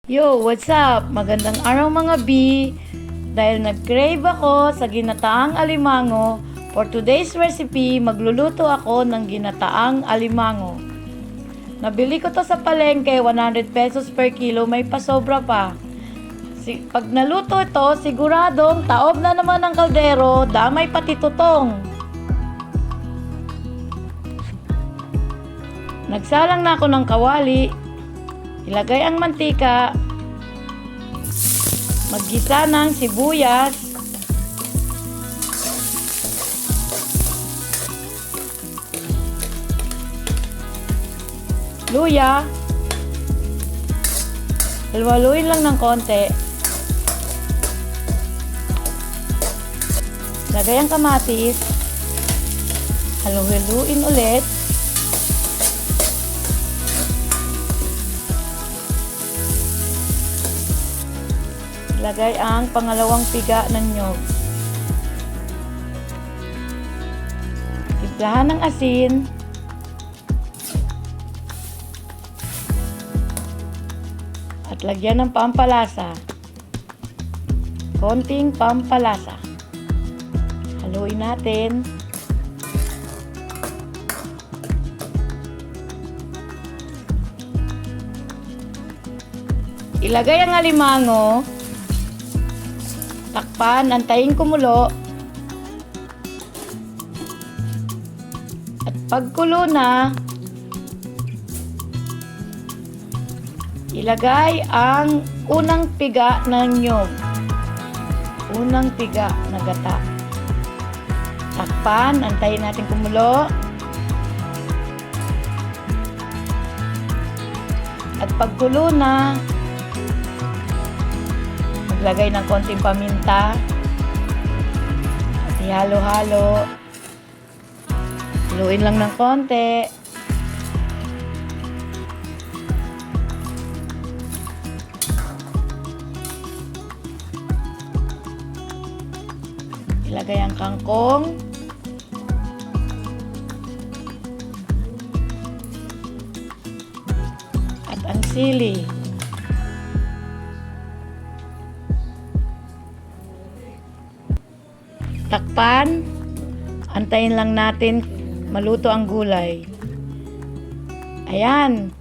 Yo, what's up? Magandang araw mga B. Dahil nag-crave ako sa ginataang alimango, for today's recipe, magluluto ako ng ginataang alimango. Nabili ko to sa palengke, 100 pesos per kilo, may pasobra pa. Pag naluto ito, siguradong taob na naman ng kaldero, damay pati tutong. Nagsalang na ako ng kawali. Ilagay ang mantika, maggisa ng sibuyas, luya, haluin lang ng konti, lagay ang kamatis, haluin ulit, lagay ang pangalawang piga ng niyog. Timplahan ng asin. At lagyan ng pampalasa. Konting pampalasa. Haluin natin. Ilagay ang alimango. Takpan, antayin kumulo. At pagkulo na, ilagay ang unang piga ng niyog. Unang piga na gata. Takpan, antayin natin kumulo. At pagkulo na, maglagay ng konting paminta at ihalo-halo. Haluin lang ng konti. Ilagay ang kangkong. At ang sili. Takpan, antayin lang natin maluto ang gulay. Ayan,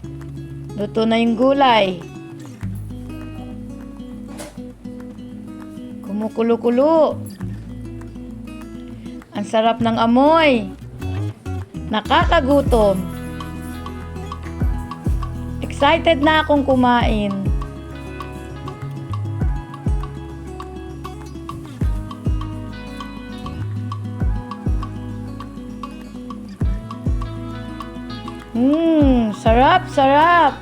luto na yung gulay. Kumukulo-kulo. Ang sarap ng amoy. Nakakagutom. Excited na akong kumain. Sarap, sarap.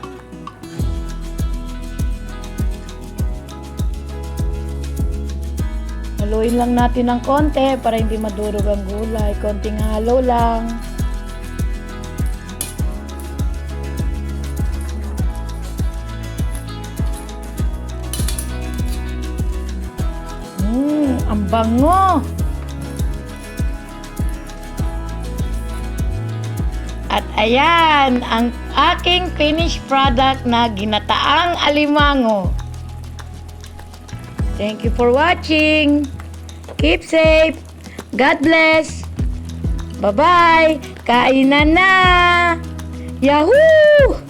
Haluin lang natin ng konti para hindi madurog ang gulay. Konting halo lang. Ang bango. At ayan, ang aking finished product na ginataang alimango. Thank you for watching. Keep safe. God bless. Bye-bye. Kainan na. Yahoo!